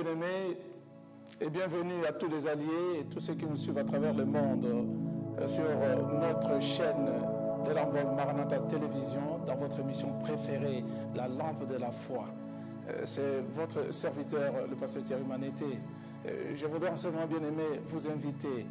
bien-aimés, et bienvenue à tous les alliés et tous ceux qui nous suivent à travers le monde sur notre chaîne de l'envol Maranatha Télévision, dans votre émission préférée, La Lampe de la Foi. C'est votre serviteur, le pasteur Thierry Manété. Je voudrais en ce moment, bien-aimé, vous inviter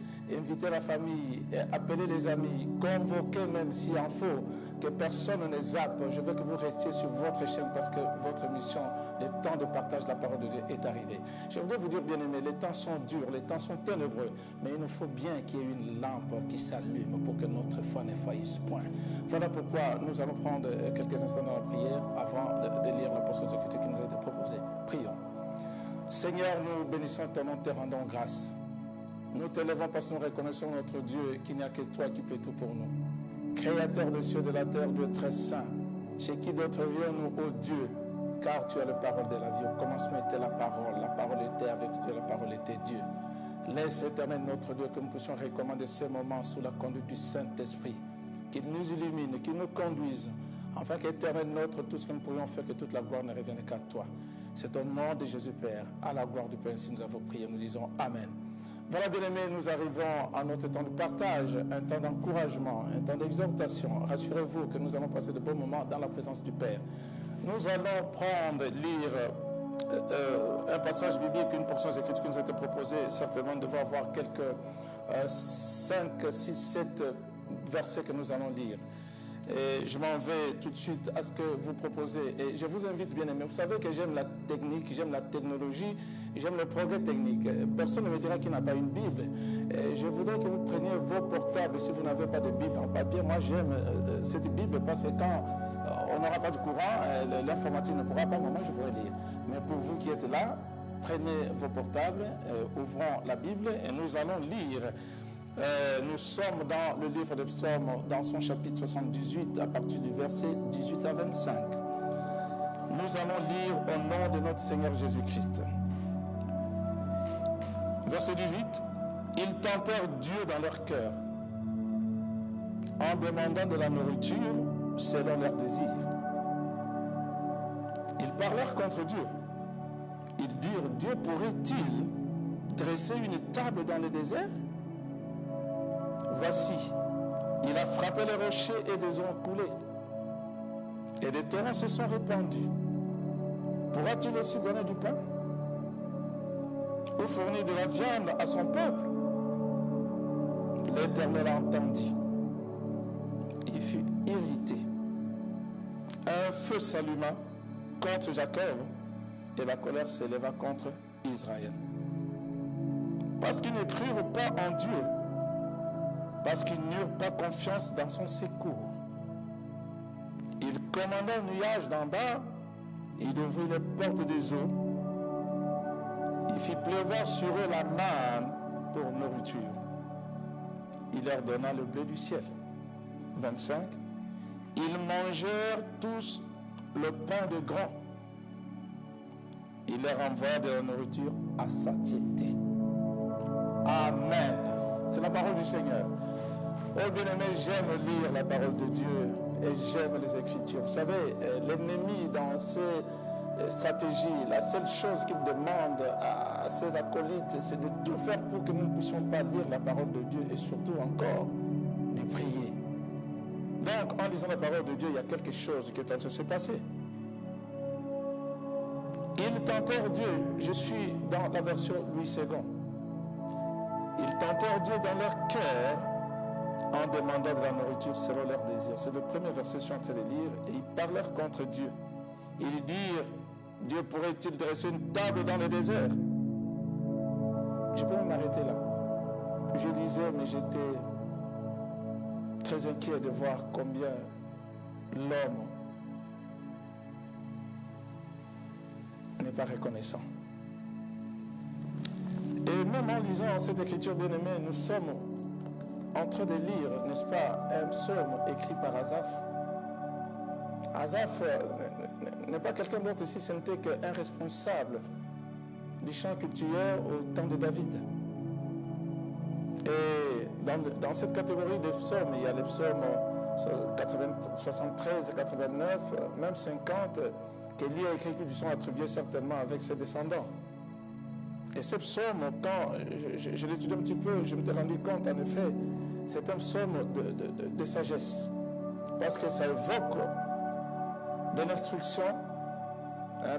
la famille, appeler les amis, convoquer même s'il en faut, que personne ne zappe. Je veux que vous restiez sur votre chaîne parce que votre mission, le temps de partage de la parole de Dieu est arrivé. Je voudrais vous dire, bien-aimé, les temps sont durs, les temps sont ténébreux, mais il nous faut bien qu'il y ait une lampe qui s'allume pour que notre foi ne faillisse point. Voilà pourquoi nous allons prendre quelques instants dans la prière avant de lire la portion de l'écriture qui nous a été proposée. Prions. Seigneur, nous bénissons ton nom, te rendons grâce. Nous t'élevons parce que nous reconnaissons notre Dieu, qu'il n'y a que toi qui peux tout pour nous. Créateur des cieux et de la terre, Dieu très saint, chez qui d'autre vient-nous, ô Dieu, car tu as la parole de la vie. Au commencement était la parole était avec Dieu, la parole était Dieu. Laisse, éternel notre Dieu, que nous puissions recommander ces moments sous la conduite du Saint-Esprit, qu'il nous illumine, qu'il nous conduise, afin qu'éternel notre, tout ce que nous pourrions faire, que toute la gloire ne revienne qu'à toi. C'est au nom de Jésus Père, à la gloire du Père, ainsi nous avons prié, nous disons Amen. Voilà, bien-aimés, nous arrivons à notre temps de partage, un temps d'encouragement, un temps d'exhortation. Rassurez-vous que nous allons passer de bons moments dans la présence du Père. Nous allons lire un passage biblique, une portion d'écriture qui nous a été proposée. Certainement, nous devons avoir quelques 5, 6, 7 versets que nous allons lire. Et je m'en vais tout de suite à ce que vous proposez. Et je vous invite, bien aimé, vous savez que j'aime la technique, j'aime la technologie, j'aime le progrès technique. Personne ne me dira qu'il n'a pas une Bible. Et je voudrais que vous preniez vos portables si vous n'avez pas de Bible en papier. Moi, j'aime cette Bible parce que quand on n'aura pas de courant, l'informatique ne pourra pas, moi je pourrai lire. Mais pour vous qui êtes là, prenez vos portables, ouvrons la Bible et nous allons lire. Nous sommes dans le livre des Psaumes, dans son chapitre 78, à partir du verset 18 à 25. Nous allons lire au nom de notre Seigneur Jésus-Christ. Verset 18. Ils tentèrent Dieu dans leur cœur, en demandant de la nourriture selon leur désir. Ils parlèrent contre Dieu. Ils dirent, Dieu pourrait-il dresser une table dans le désert? Voici, il a frappé les rochers et des eaux ont coulé, et des torrents se sont répandus. Pourra-t-il aussi donner du pain ou fournir de la viande à son peuple? L'Éternel entendit. Il fut irrité. Un feu s'alluma contre Jacob et la colère s'éleva contre Israël. Parce qu'ils ne crurent pas en Dieu, parce qu'ils n'eurent pas confiance dans son secours. Il commanda un nuage d'en bas, il ouvrit les portes des eaux, il fit pleuvoir sur eux la manne pour nourriture. Il leur donna le blé du ciel. 25. Ils mangèrent tous le pain de grain. Il leur envoya de la nourriture à satiété. Amen. C'est la parole du Seigneur. Oh bien-aimé, j'aime lire la parole de Dieu et j'aime les Écritures. Vous savez, l'ennemi dans ses stratégies, la seule chose qu'il demande à ses acolytes, c'est de tout faire pour que nous ne puissions pas lire la parole de Dieu et surtout encore de prier. Donc, en lisant la parole de Dieu, il y a quelque chose qui est en train de se passer. Ils tentèrent Dieu, je suis dans la version Louis II. Ils tentèrent Dieu dans leur cœur en demandant de la nourriture selon leurs désirs. C'est le premier verset que je suis en train de lire. Et ils parlèrent contre Dieu. Ils dirent, Dieu pourrait-il dresser une table dans le désert? Je peux m'arrêter là. Je lisais, mais j'étais très inquiet de voir combien l'homme n'est pas reconnaissant. Et même en lisant cette écriture bien-aimée, nous sommes en train de lire, n'est-ce pas, un psaume écrit par Asaph. Asaph n'est pas quelqu'un d'autre ici, ce n'était qu'un responsable du chant cultuel au temps de David. Et dans cette catégorie de psaumes, il y a les psaumes 73, 89, même 50, que lui a écrit, qui sont attribués certainement avec ses descendants. Et ce psaume, quand je l'étudie un petit peu, je me suis rendu compte, en effet, c'est un psaume de sagesse. Parce que ça évoque de l'instruction,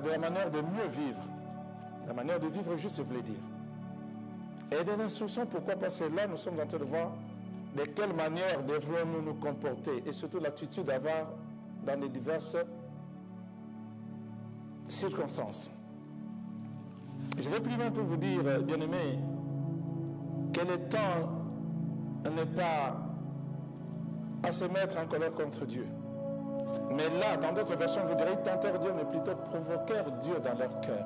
de la manière de mieux vivre. La manière de vivre juste, je voulais dire. Et de l'instruction, pourquoi? Parce que là, nous sommes en train de voir de quelle manière devrions-nous nous comporter et surtout l'attitude d'avoir dans les diverses circonstances. Je vais plus loin pour vous dire, bien-aimés, que le temps n'est pas à se mettre en colère contre Dieu. Mais là, dans d'autres versions, vous direz, ils tentèrent Dieu, mais plutôt provoquèrent Dieu dans leur cœur.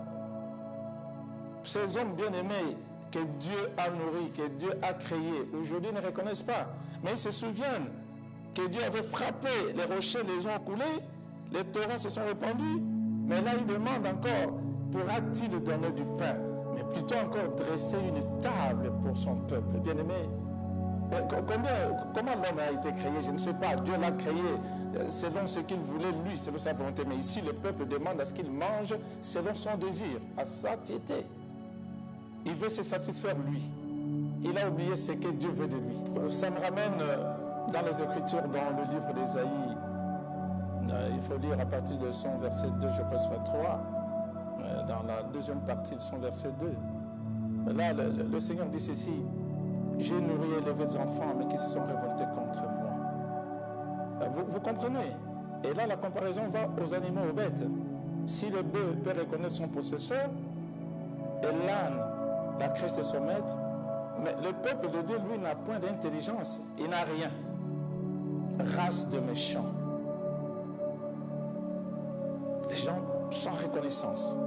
Ces hommes bien-aimés que Dieu a nourris, que Dieu a créés, aujourd'hui ne reconnaissent pas. Mais ils se souviennent que Dieu avait frappé les rochers, les ont coulés, les torrents se sont répandus. Mais là, ils demandent encore, pourra-t-il donner du pain? Mais plutôt encore dresser une table pour son peuple. Bien-aimé, comment l'homme a été créé? Je ne sais pas. Dieu l'a créé selon ce qu'il voulait, lui, selon sa volonté. Mais ici, le peuple demande à ce qu'il mange selon son désir, à satiété. Il veut se satisfaire lui. Il a oublié ce que Dieu veut de lui. Ça me ramène dans les Écritures, dans le livre d'Ésaïe. Il faut lire à partir de son verset 2, je crois, soit 3, dans la deuxième partie de son verset 2. Là, le Seigneur dit ceci: j'ai nourri et élevé des enfants, mais qui se sont révoltés contre moi. Vous comprenez? Et là, la comparaison va aux animaux, aux bêtes. Si le bœuf peut reconnaître son possesseur, et l'âne la crèche de son maître, mais le peuple de Dieu, lui, n'a point d'intelligence. Il n'a rien. Race de méchants. Des gens sans reconnaissance.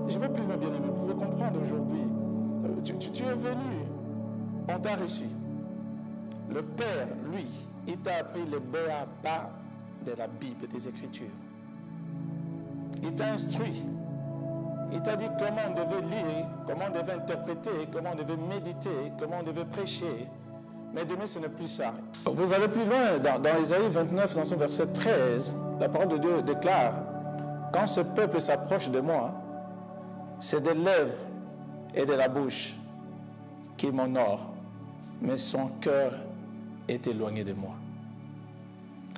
Je veux plus loin, bien-aimé. Vous pouvez comprendre aujourd'hui. Tu es venu, on t'a reçu. Le Père, lui, il t'a appris les b.a.-ba de la Bible, des Écritures. Il t'a instruit. Il t'a dit comment on devait lire, comment on devait interpréter, comment on devait méditer, comment on devait prêcher. Mais demain, ce n'est plus ça. Vous allez plus loin, dans Ésaïe 29, dans son verset 13, la parole de Dieu déclare: quand ce peuple s'approche de moi, c'est des lèvres et de la bouche qui m'honorent, mais son cœur est éloigné de moi.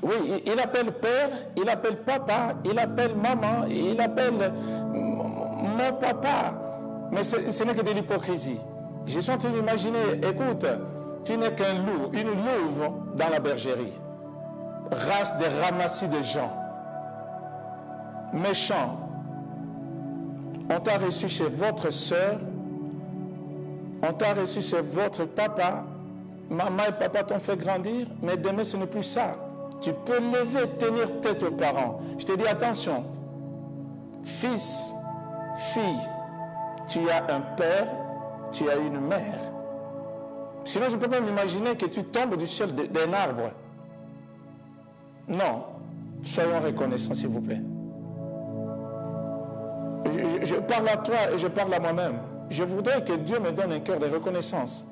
Oui, il appelle père, il appelle papa, il appelle maman, il appelle mon papa. Mais ce n'est que de l'hypocrisie. Je suis en train d'imaginer, écoute, tu n'es qu'un loup, une louve dans la bergerie. Race de ramassis de gens. Méchants. On t'a reçu chez votre soeur, on t'a reçu chez votre papa, maman et papa t'ont fait grandir, mais demain ce n'est plus ça. Tu peux lever, tenir tête aux parents. Je te dis attention, fils, fille, tu as un père, tu as une mère. Sinon, je ne peux pas m'imaginer que tu tombes du ciel d'un arbre. Non, soyons reconnaissants, s'il vous plaît. Je parle à toi et je parle à moi-même. Je voudrais que Dieu me donne un cœur de reconnaissance.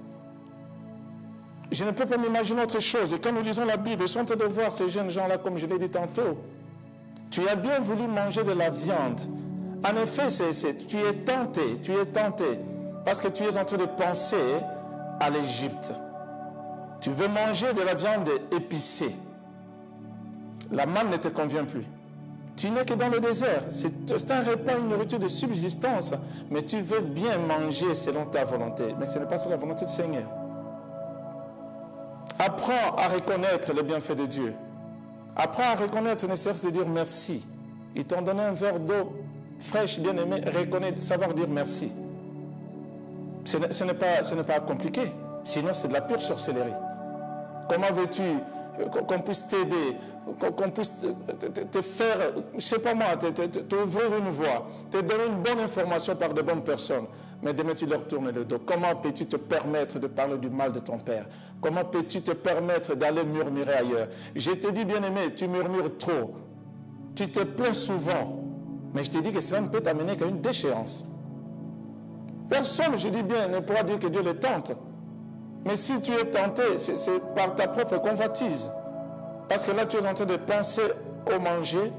Je ne peux pas m'imaginer autre chose. Et quand nous lisons la Bible, ils sont en train de voir ces jeunes gens-là, comme je l'ai dit tantôt. Tu as bien voulu manger de la viande. En effet, tu es tenté, parce que tu es en train de penser à l'Égypte. Tu veux manger de la viande épicée. La manne ne te convient plus. Tu n'es que dans le désert. C'est un repas, une nourriture de subsistance, mais tu veux bien manger selon ta volonté. Mais ce n'est pas selon la volonté du Seigneur. Apprends à reconnaître les bienfaits de Dieu. Apprends à reconnaître, ne serait-ce de dire merci. Ils t'ont donné un verre d'eau fraîche, bien aimé, reconnaître, savoir dire merci. Ce n'est pas compliqué. Sinon, c'est de la pure sorcellerie. Comment veux-tu qu'on puisse t'aider, qu'on puisse te faire, je ne sais pas moi, t'ouvrir une voie, te donner une bonne information par de bonnes personnes, mais demain tu leur tournes le dos. Comment peux-tu te permettre de parler du mal de ton père? Comment peux-tu te permettre d'aller murmurer ailleurs? Je te dis, bien-aimé, tu murmures trop. Tu te plains souvent. Mais je te dis que cela ne peut t'amener qu'à une déchéance. Personne, je dis bien, ne pourra dire que Dieu le tente. Mais si tu es tenté, c'est par ta propre convoitise. Parce que là, tu es en train de penser au manger,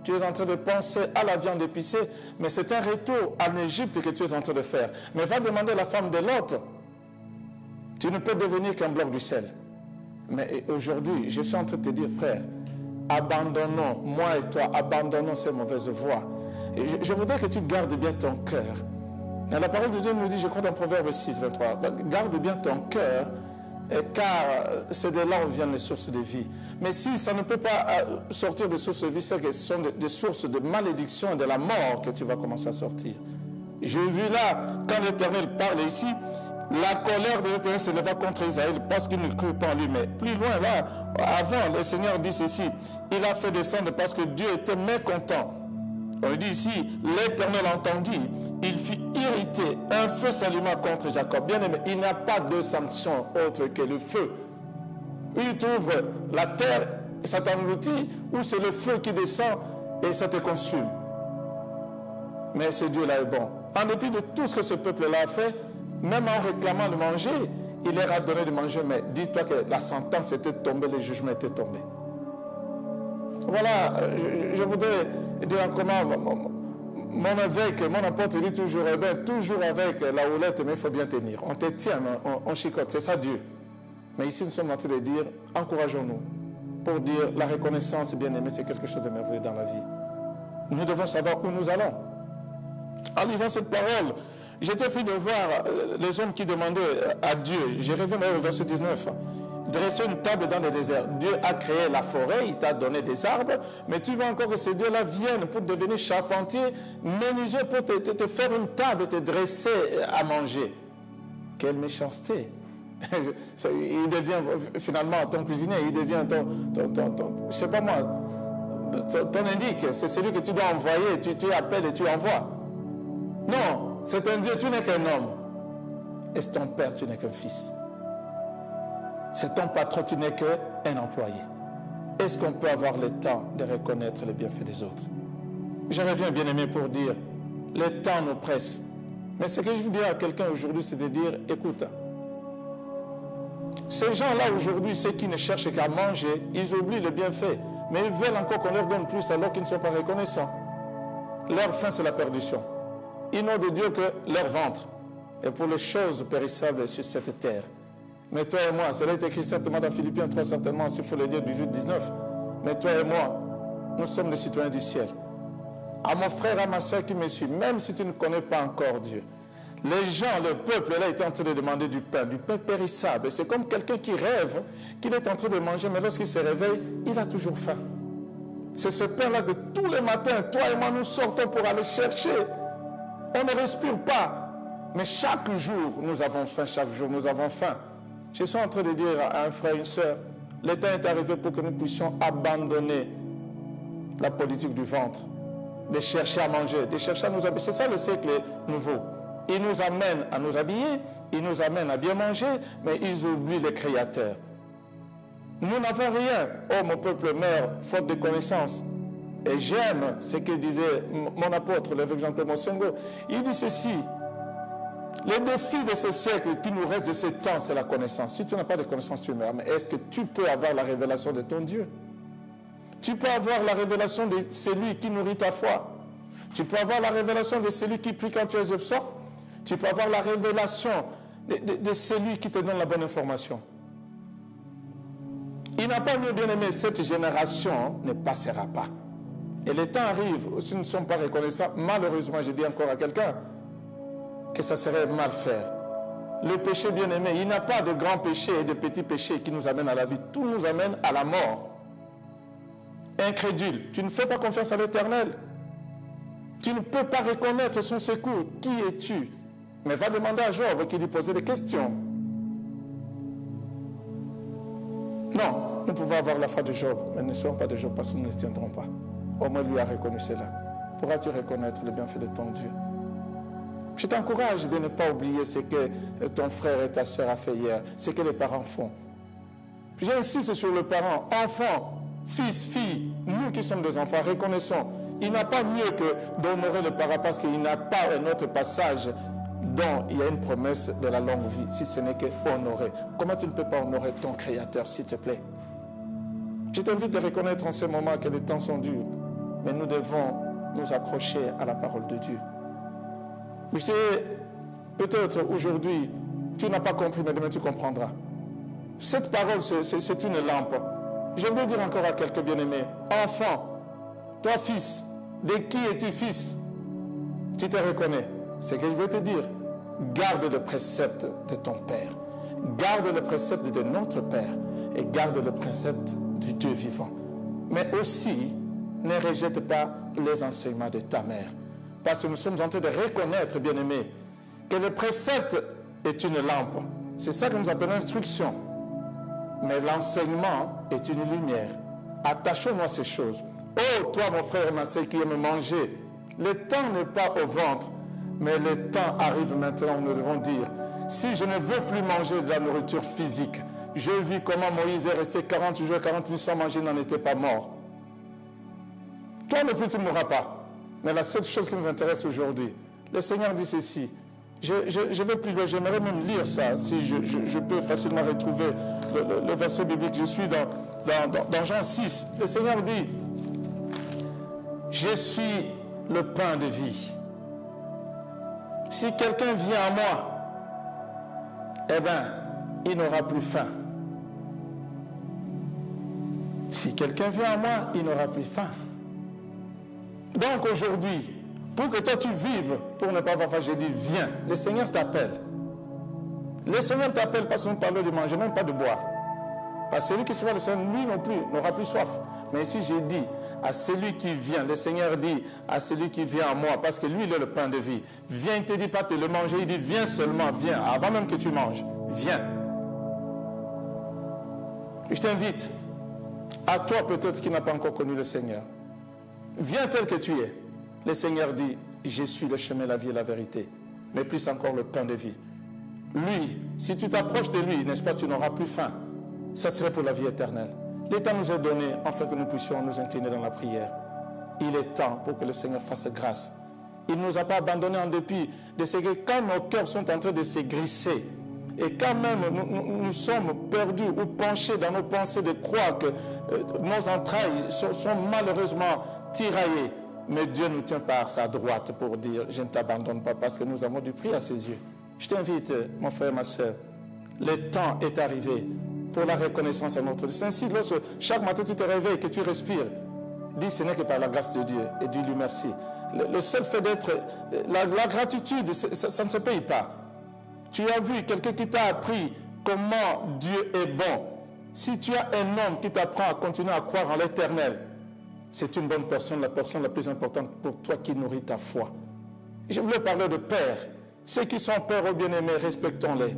Tu es en train de penser à la viande épicée, mais c'est un retour en Égypte que tu es en train de faire. Mais va demander à la femme de l'autre. Tu ne peux devenir qu'un bloc du sel. Mais aujourd'hui, je suis en train de te dire, frère, abandonnons, moi et toi, abandonnons ces mauvaises voies. Et je voudrais que tu gardes bien ton cœur. Et la parole de Dieu nous dit, je crois dans Proverbe 6, 23, garde bien ton cœur, car c'est de là où viennent les sources de vie. Mais si ça ne peut pas sortir des sources de vie, c'est que ce sont des sources de malédiction et de la mort que tu vas commencer à sortir. J'ai vu là, quand l'Éternel parle ici, la colère de l'Éternel se leva contre Israël parce qu'il ne crut pas en lui. Mais plus loin là, avant, le Seigneur dit ceci, il a fait descendre parce que Dieu était mécontent. On dit ici, l'Éternel entendit, il fut irrité, un feu s'alluma contre Jacob. Bien aimé, il n'y a pas de sanction autre que le feu. Il t'ouvre la terre, ça t'engloutit, ou c'est le feu qui descend et ça te consume. Mais ce Dieu-là est bon. En dépit de tout ce que ce peuple-là a fait, même en réclamant de manger, il leur a donné de manger, mais dis-toi que la sentence était tombée, le jugement était tombé. Voilà, je voudrais dire comment mon évêque, mon apôtre dit toujours, eh bien, toujours avec la houlette, mais il faut bien tenir. On te tient, on chicote, c'est ça Dieu. Mais ici, nous sommes en train de dire, encourageons-nous, pour dire la reconnaissance, bien aimé, c'est quelque chose de merveilleux dans la vie. Nous devons savoir où nous allons. En lisant cette parole, j'étais pris de voir les hommes qui demandaient à Dieu, je reviens au verset 19, dresser une table dans le désert. Dieu a créé la forêt, il t'a donné des arbres, mais tu veux encore que ces dieux-là viennent pour devenir charpentier, menuisier, pour te faire une table, te dresser à manger. Quelle méchanceté! Il devient finalement ton cuisinier, il devient je sais pas moi, ton indique, c'est celui que tu dois envoyer, tu appelles et tu envoies. Non, c'est un Dieu, tu n'es qu'un homme. Et c'est ton père, tu n'es qu'un fils. C'est ton patron, tu n'es qu'un employé. Est-ce qu'on peut avoir le temps de reconnaître les bienfaits des autres? Je reviens, bien-aimé, pour dire, le temps nous presse. Mais ce que je veux dire à quelqu'un aujourd'hui, c'est de dire, écoute, ces gens-là aujourd'hui, ceux qui ne cherchent qu'à manger, ils oublient le bienfait. Mais ils veulent encore qu'on leur donne plus alors qu'ils ne sont pas reconnaissants. Leur fin, c'est la perdition. Ils n'ont de Dieu que leur ventre. Et pour les choses périssables sur cette terre. Mais toi et moi, cela est écrit certainement dans Philippiens 3, certainement, s'il faut le lire du 8-19. Mais toi et moi, nous sommes les citoyens du ciel. À mon frère, à ma soeur qui me suit, même si tu ne connais pas encore Dieu, les gens, le peuple, là, était en train de demander du pain périssable. C'est comme quelqu'un qui rêve qu'il est en train de manger, mais lorsqu'il se réveille, il a toujours faim. C'est ce pain-là de tous les matins, toi et moi, nous sortons pour aller chercher. On ne respire pas. Mais chaque jour, nous avons faim, chaque jour, nous avons faim. Je suis en train de dire à un frère, une soeur, le temps est arrivé pour que nous puissions abandonner la politique du ventre, de chercher à manger, de chercher à nous habiller. C'est ça le siècle nouveau. Ils nous amènent à nous habiller, ils nous amènent à bien manger, mais ils oublient le Créateur. Nous n'avons rien. Oh, mon peuple meurt, faute de connaissance. Et j'aime ce que disait mon apôtre, l'évêque Jean-Claude Mossengo. Il dit ceci, le défi de ce siècle qui nous reste de ce temps, c'est la connaissance. Si tu n'as pas de connaissance, tu meurs. Mais est-ce que tu peux avoir la révélation de ton Dieu? Tu peux avoir la révélation de celui qui nourrit ta foi. Tu peux avoir la révélation de celui qui prie quand tu es absent. Tu peux avoir la révélation de celui qui te donne la bonne information. Il n'a pas mieux bien aimé, cette génération ne passera pas. Et le temps arrive, si nous ne sommes pas reconnaissants, malheureusement, je dis encore à quelqu'un, que ça serait mal faire. Le péché bien aimé, il n'y a pas de grands péchés et de petits péchés qui nous amènent à la vie. Tout nous amène à la mort. Incrédule, tu ne fais pas confiance à l'Éternel. Tu ne peux pas reconnaître son secours. Qui es-tu? Mais va demander à Job qui lui posait des questions. Non, nous pouvons avoir la foi de Job, mais ne soyons pas de Job parce que nous ne les tiendrons pas. Au moins lui a reconnu cela. Pourras-tu reconnaître le bienfait de ton Dieu? Je t'encourage de ne pas oublier ce que ton frère et ta soeur a fait hier, ce que les parents font. J'insiste sur le parent, enfant, fils, fille, nous qui sommes des enfants, reconnaissons. Il n'a pas mieux que d'honorer le parent parce qu'il n'a pas un autre passage dont il y a une promesse de la longue vie, si ce n'est que honorer. Comment tu ne peux pas honorer ton Créateur, s'il te plaît? Je t'invite à reconnaître en ce moment que les temps sont durs. mais nous devons nous accrocher à la parole de Dieu. Je sais, peut-être aujourd'hui, tu n'as pas compris, mais demain tu comprendras. Cette parole, c'est une lampe. Je veux dire encore à quelques bien-aimés, enfant, toi fils, de qui es-tu fils? Tu te reconnais. Ce que je veux te dire, garde le précepte de ton Père. Garde le précepte de notre Père. Et garde le précepte du Dieu vivant. Mais aussi, ne rejette pas les enseignements de ta mère. Parce que nous sommes en train de reconnaître, bien-aimés, que le précepte est une lampe. C'est ça que nous appelons instruction. Mais l'enseignement est une lumière. Attachons-nous à ces choses. Oh, toi, mon frère et ma soeur qui aime manger, le temps n'est pas au ventre, mais le temps arrive maintenant où nous devons dire, si je ne veux plus manger de la nourriture physique, je vis comment Moïse est resté 40 jours, 40 nuits sans manger, il n'en était pas mort. Toi non plus, tu ne mourras pas. Mais la seule chose qui nous intéresse aujourd'hui, le Seigneur dit ceci. Je vais plus loin, j'aimerais même lire ça, si je peux facilement retrouver le verset biblique. Je suis dans Jean 6. Le Seigneur dit, je suis le pain de vie. Si quelqu'un vient à moi, eh bien, il n'aura plus faim. Si quelqu'un vient à moi, il n'aura plus faim. Donc aujourd'hui, pour que toi tu vives, pour ne pas avoir faim, je dis viens. Le Seigneur t'appelle. Le Seigneur t'appelle pas seulement parler de manger, même pas de boire. Parce que celui qui sera le Seigneur, lui non plus, n'aura plus soif. Mais ici j'ai dit à celui qui vient, le Seigneur dit à celui qui vient à moi, parce que lui il est le pain de vie. Viens, il ne te dit pas de le manger, il dit viens seulement, viens, avant même que tu manges. Viens. Je t'invite, à toi peut-être qui n'as pas encore connu le Seigneur. Viens tel que tu es. Le Seigneur dit, je suis le chemin, la vie et la vérité, mais plus encore le pain de vie. Lui, si tu t'approches de lui, n'est-ce pas, tu n'auras plus faim. Ça serait pour la vie éternelle. L'État nous a donné afin que nous puissions nous incliner dans la prière. Il est temps pour que le Seigneur fasse grâce. Il ne nous a pas abandonnés en dépit de ce que quand nos cœurs sont en train de se grisser, et quand même nous sommes perdus ou penchés dans nos pensées de croire que nos entrailles sont malheureusement tiraillées, mais Dieu nous tient par sa droite pour dire, je ne t'abandonne pas parce que nous avons du prix à ses yeux. Je t'invite, mon frère, ma soeur, le temps est arrivé pour la reconnaissance à notre Dieu. C'est ainsi, lorsque chaque matin tu te réveilles et que tu respires, dis ce n'est que par la grâce de Dieu et dis-lui merci. Le seul fait d'être, la gratitude, ça ne se paye pas. Tu as vu quelqu'un qui t'a appris comment Dieu est bon. Si tu as un homme qui t'apprend à continuer à croire en l'éternel, c'est une bonne personne, la personne la plus importante pour toi qui nourrit ta foi. Je voulais parler de pères. Ceux qui sont pères ou bien-aimés, respectons-les.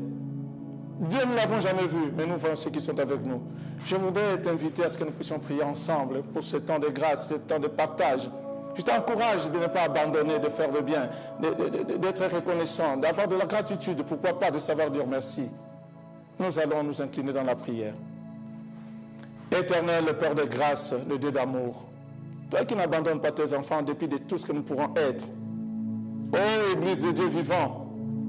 Dieu, nous ne l'avons jamais vu, mais nous voyons ceux qui sont avec nous. Je voudrais t'inviter à ce que nous puissions prier ensemble pour ce temps de grâce, ce temps de partage. Je t'encourage de ne pas abandonner, de faire le bien, d'être reconnaissant, d'avoir de la gratitude, pourquoi pas de savoir dire merci. Nous allons nous incliner dans la prière. Éternel, le Père de grâce, le Dieu d'amour, toi qui n'abandonnes pas tes enfants en dépit de tout ce que nous pourrons être. Ô Église de Dieu vivant,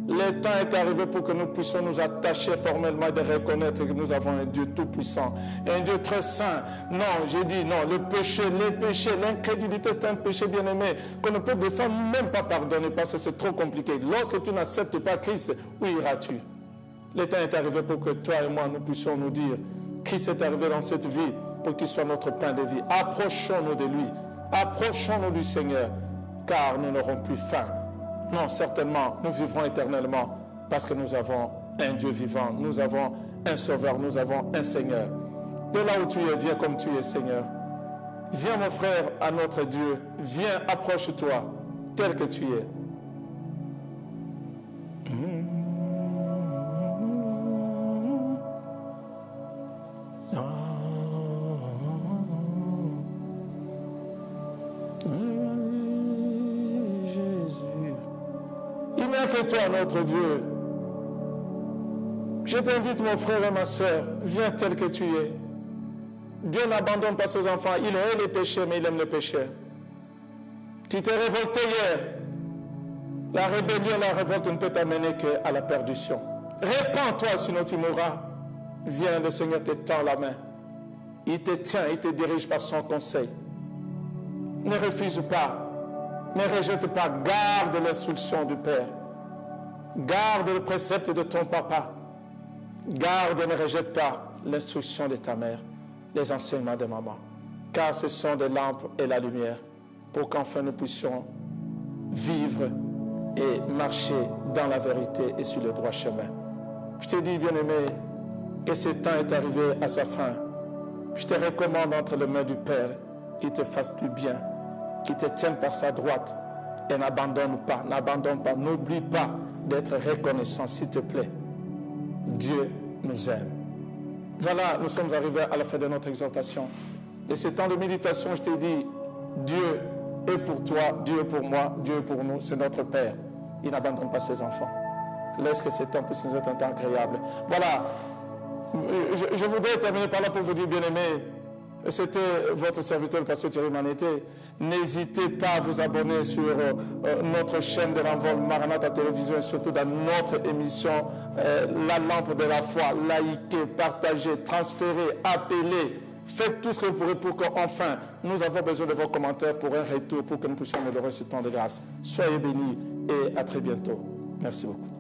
le temps est arrivé pour que nous puissions nous attacher formellement et de reconnaître que nous avons un Dieu tout-puissant, un Dieu très saint. Non, j'ai dit non, le péché, les péchés, l'incrédulité, c'est un péché bien-aimé qu'on ne peut des fois même pas pardonner parce que c'est trop compliqué. Lorsque tu n'acceptes pas Christ, où iras-tu? Le temps est arrivé pour que toi et moi, nous puissions nous dire, Christ est arrivé dans cette vie pour qu'il soit notre pain de vie. Approchons-nous de lui, approchons-nous du Seigneur, car nous n'aurons plus faim. Non, certainement, nous vivrons éternellement parce que nous avons un Dieu vivant, nous avons un Sauveur, nous avons un Seigneur. De là où tu es, viens comme tu es, Seigneur. Viens, mon frère, à notre Dieu. Viens, approche-toi, tel que tu es. Que toi, notre Dieu. Je t'invite, mon frère et ma soeur, viens tel que tu es. Dieu n'abandonne pas ses enfants. Il hait les péchés, mais il aime les pécheurs. Tu t'es révolté hier. La rébellion, la révolte ne peut t'amener qu'à la perdition. Répands-toi, sinon tu mourras. Viens, le Seigneur te tend la main. Il te tient, il te dirige par son conseil. Ne refuse pas, ne rejette pas, garde l'instruction du Père. Garde le précepte de ton papa. Garde et ne rejette pas l'instruction de ta mère, les enseignements de maman. Car ce sont des lampes et la lumière pour qu'enfin nous puissions vivre et marcher dans la vérité et sur le droit chemin. Je te dis, bien-aimé, que ce temps est arrivé à sa fin. Je te recommande entre les mains du Père qu'il te fasse du bien, qu'il te tienne par sa droite et n'abandonne pas, n'oublie pas d'être reconnaissant, s'il te plaît. Dieu nous aime. Voilà, nous sommes arrivés à la fin de notre exhortation. Et ce temps de méditation, je t'ai dit, Dieu est pour toi, Dieu est pour moi, Dieu est pour nous, c'est notre Père. Il n'abandonne pas ses enfants. Laisse que ce temps puisse nous être un temps agréable. Voilà, je voudrais terminer par là pour vous dire, bien-aimés, c'était votre serviteur, le pasteur Thierry Manété. N'hésitez pas à vous abonner sur notre chaîne de l'Envol Maranatha Télévision et surtout dans notre émission La Lampe de la Foi. Likez, partagez, transférez, appelez. Faites tout ce que vous pourrez pour qu'enfin, nous avons besoin de vos commentaires pour un retour, pour que nous puissions améliorer ce temps de grâce. Soyez bénis et à très bientôt. Merci beaucoup.